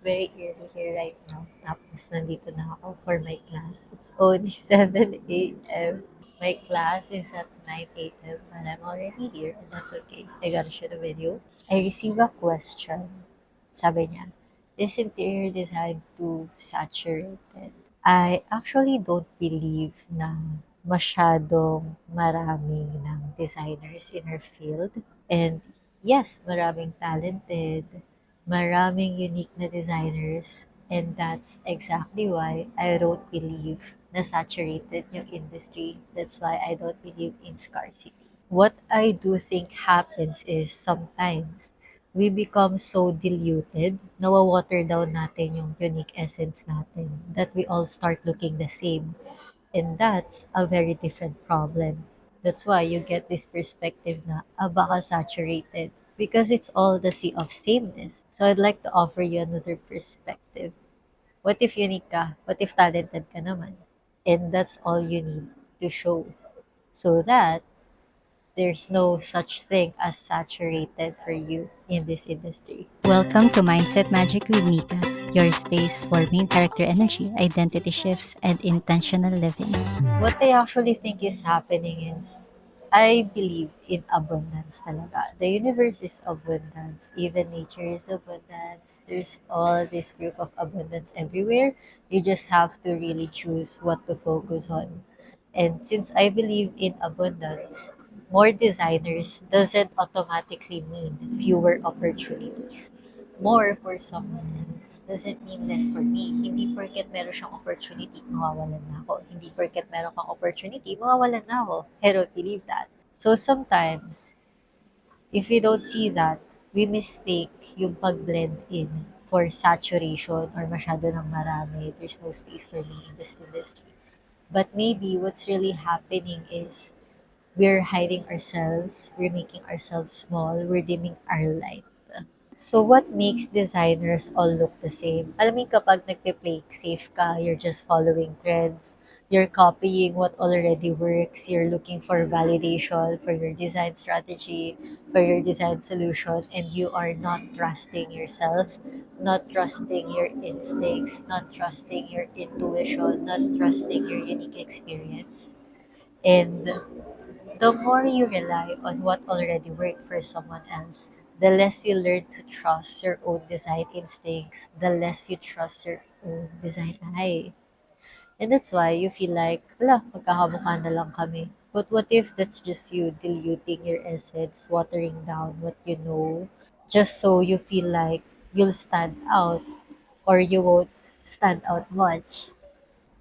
very early here right now. Tapos nandito na ako for my class. It's only 7 a.m. My class is at 9 a.m. and I'm already here and that's okay. I gotta shoot a video. I received a question. Sabi niya, is interior design too saturated? I actually don't believe na masyadong maraming ng designers in our field. And yes, maraming talented, maraming unique na designers. And that's exactly why I don't believe na saturated yung industry. That's why I don't believe in scarcity. What I do think happens is sometimes we become so diluted, nawa-water down natin yung unique essence natin, that we all start looking the same. And that's a very different problem. That's why you get this perspective na, baka saturated. Because it's all the sea of sameness. So I'd like to offer you another perspective. What if unique ka? What if talented ka naman? And that's all you need to show. So that there's no such thing as saturated for you in this industry. Welcome to Mindset Magic with Nika, your space for main character energy, identity shifts, and intentional living. What I actually think is happening is I believe in abundance talaga. The universe is abundance. Even nature is abundance. There's all this proof of abundance everywhere. You just have to really choose what to focus on. And since I believe in abundance, more designers doesn't automatically mean fewer opportunities. More for someone else doesn't mean less for me. Hindi porket meron siyang opportunity, mawawalan na ako. Hindi porket meron kang opportunity, mawawalan na ako. I don't believe that. So sometimes, if we don't see that, we mistake yung pag-blend in for saturation or masyado ng marami. There's no space for me in this industry. But maybe what's really happening is we're hiding ourselves, we're making ourselves small, we're dimming our light. So what makes designers all look the same? Alam mo yung kapag nagpe-play safe ka, you're just following trends, you're copying what already works, you're looking for validation for your design strategy, for your design solution, and you are not trusting yourself, not trusting your instincts, not trusting your intuition, not trusting your unique experience. And the more you rely on what already worked for someone else, the less you learn to trust your own design instincts, the less you trust your own design eye. And that's why you feel like, wala, magkakamukha na lang kami. But what if that's just you diluting your essence, watering down what you know, just so you feel like you'll stand out or you won't stand out much?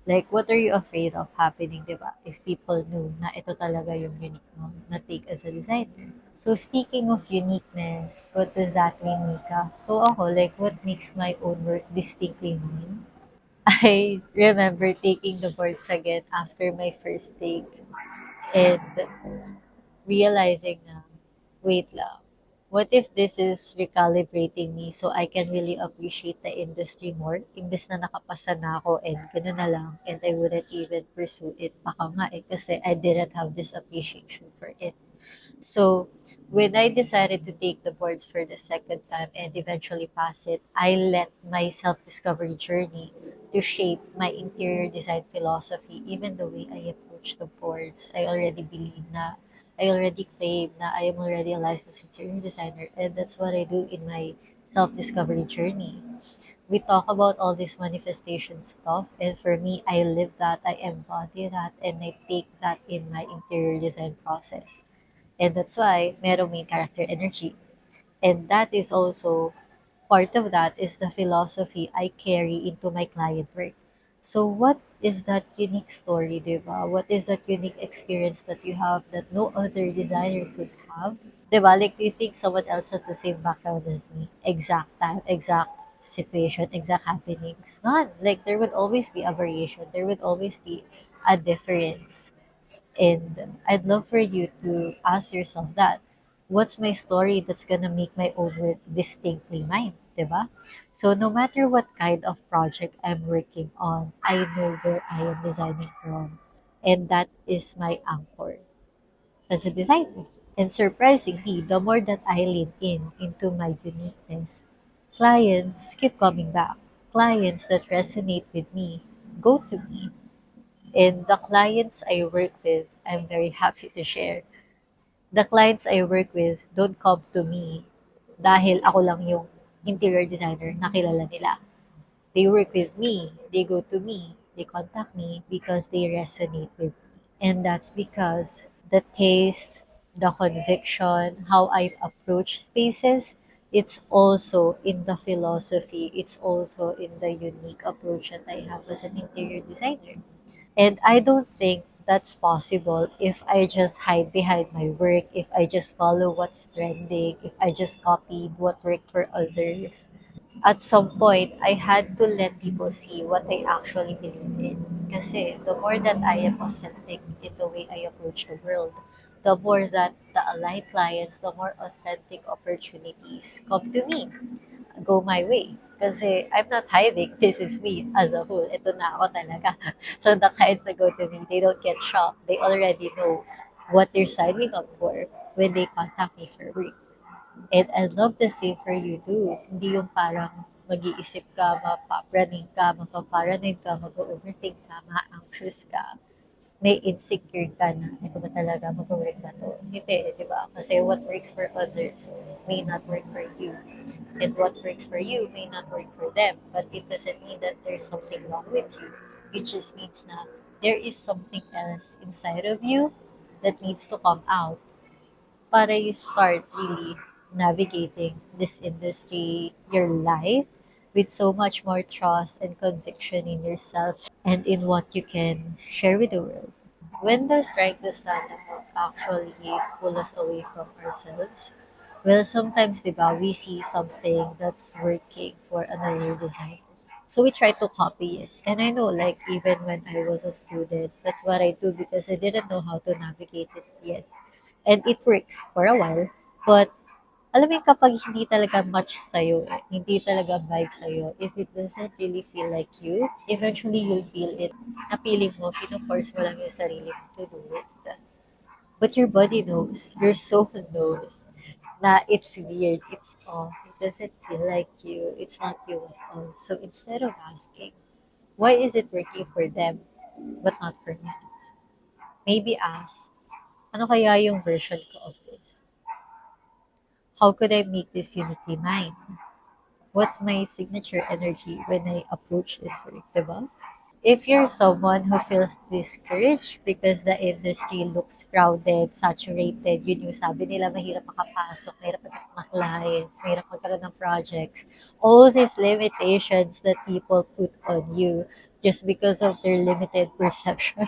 Like, what are you afraid of happening, di ba? If people knew na ito talaga yung unique mo na take as a designer. So, speaking of uniqueness, what does that mean, Mika? So, ako, like, what makes my own work distinctly mine? I remember taking the boards again after my first take and realizing na, wait lang, what if this is recalibrating me so I can really appreciate the industry more? Imbes na nakapasa na ako and gano'n na lang and I wouldn't even pursue it. Baka nga eh, kasi I didn't have this appreciation for it. So, when I decided to take the boards for the second time and eventually pass it, I let my self-discovery journey to shape my interior design philosophy, even the way I approach the boards. I already claim na I am already a licensed interior designer, and that's what I do in my self-discovery journey. We talk about all this manifestation stuff, and for me, I live that, I embody that, and I take that in my interior design process. And that's why merong main character energy. And that is also part of that is the philosophy I carry into my client work. So what is that unique story, diba? What is that unique experience that you have that no other designer could have? Diba? Like, do you think someone else has the same background as me? Exact time, exact situation, exact happenings? None. Like, there would always be a variation. There would always be a difference. And I'd love for you to ask yourself that. What's my story that's gonna make my own work distinctly mine, diba? So no matter what kind of project I'm working on, I know where I am designing from. And that is my anchor as a designer. And surprisingly, the more that I lean in into my uniqueness, Clients keep coming back. Clients that resonate with me go to me. And the clients I work with, I'm very happy to share. The clients I work with don't come to me dahil ako lang yung interior designer na kilala nila. They work with me, they go to me, they contact me because they resonate with me. And that's because the taste, the conviction, how I approach spaces, it's also in the philosophy, it's also in the unique approach that I have as an interior designer. And I don't think that's possible if I just hide behind my work, if I just follow what's trending, if I just copied what worked for others. At some point, I had to let people see what I actually believe in. Kasi the more that I am authentic in the way I approach the world, the more that the aligned clients, the more authentic opportunities come to me, go my way. Kasi I'm not hiding, this is me as a whole. Ito na ako talaga. So the clients that go to me, they don't get shocked. They already know what they're signing up for when they contact me for work. And I'd love the same for you too. Hindi yung parang mag-iisip ka, mapapraning ka, mapaparaning ka, mag-overthink ka, ma-anxious ka, may insecure ka na, ito ba talaga, mag-work ba to? Hindi, di ba? Kasi what works for others may not work for you. And what works for you may not work for them. But it doesn't mean that there's something wrong with you. It just means na there is something else inside of you that needs to come out para you start really navigating this industry, your life, with so much more trust and conviction in yourself and in what you can share with the world. When does trying to stand out actually pull us away from ourselves? Well, sometimes, di ba, we see something that's working for another designer. So we try to copy it. And I know, like, even when I was a student, that's what I do because I didn't know how to navigate it yet. And it works for a while. But alam mo yun, kapag hindi talaga match sa'yo, eh, hindi talaga vibe sa'yo, if it doesn't really feel like you, eventually you'll feel it. Na feeling mo, pino-force mo lang yung sarili mo to do it. But your body knows, your soul knows na it's weird, it's off, it doesn't feel like you, it's not you at all. So instead of asking, why is it working for them but not for me? Maybe ask, ano kaya yung version ko of this? How could I make this unity mine? What's my signature energy when I approach this work, diba? If you're someone who feels discouraged because the industry looks crowded, saturated, yun yung sabi nila, mahirap makapasok, mahirap magkaroon ng clients, mahirap magkaroon ng projects, all these limitations that people put on you just because of their limited perceptions.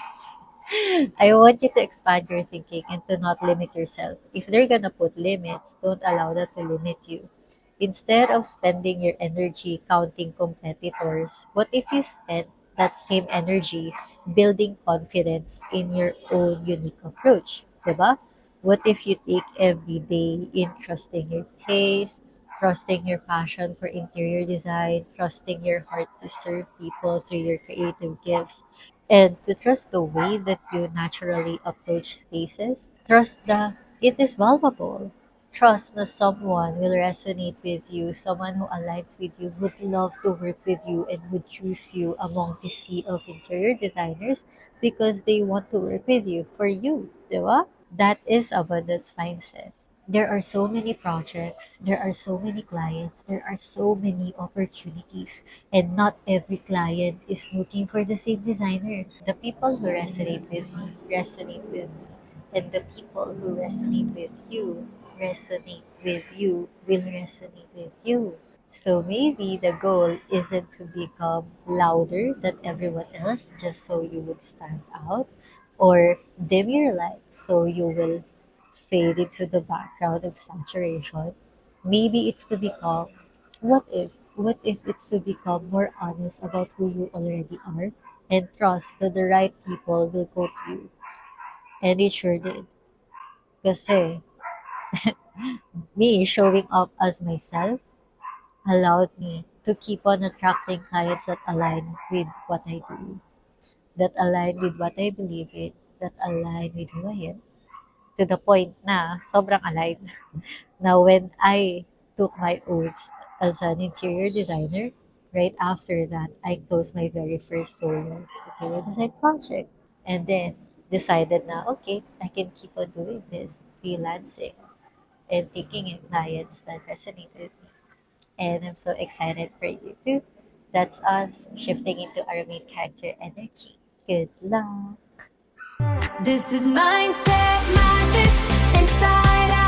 I want you to expand your thinking and to not limit yourself. If they're gonna put limits, don't allow that to limit you. Instead of spending your energy counting competitors, what if you spend that same energy building confidence in your own unique approach? Diba? What if you take every day in trusting your taste, trusting your passion for interior design, trusting your heart to serve people through your creative gifts, and to trust the way that you naturally approach spaces? Trust that it is valuable. Trust that someone will resonate with you, someone who aligns with you, would love to work with you, and would choose you among the sea of interior designers because they want to work with you for you, di ba? That is abundance mindset. There are so many projects, there are so many clients, there are so many opportunities, and not every client is looking for the same designer. The people who resonate with me, and the people who resonate with you, will resonate with you. So maybe the goal isn't to become louder than everyone else just so you would stand out, or dim your lights so you will fade into the background of saturation. Maybe it's to become, what if? What if it's to become more honest about who you already are and trust that the right people will go to you? And it sure did. Kasi me showing up as myself allowed me to keep on attracting clients that align with what I do, that align with what I believe in, that align with who I am. To the point na sobrang aligned na when I took my oaths as an interior designer. Right after that, I closed my very first solo interior design project. And then decided na, okay, I can keep on doing this, freelancing, and taking in clients that resonate with me. And I'm so excited for you too. That's us shifting into our main character energy. Good luck. This is mindset magic inside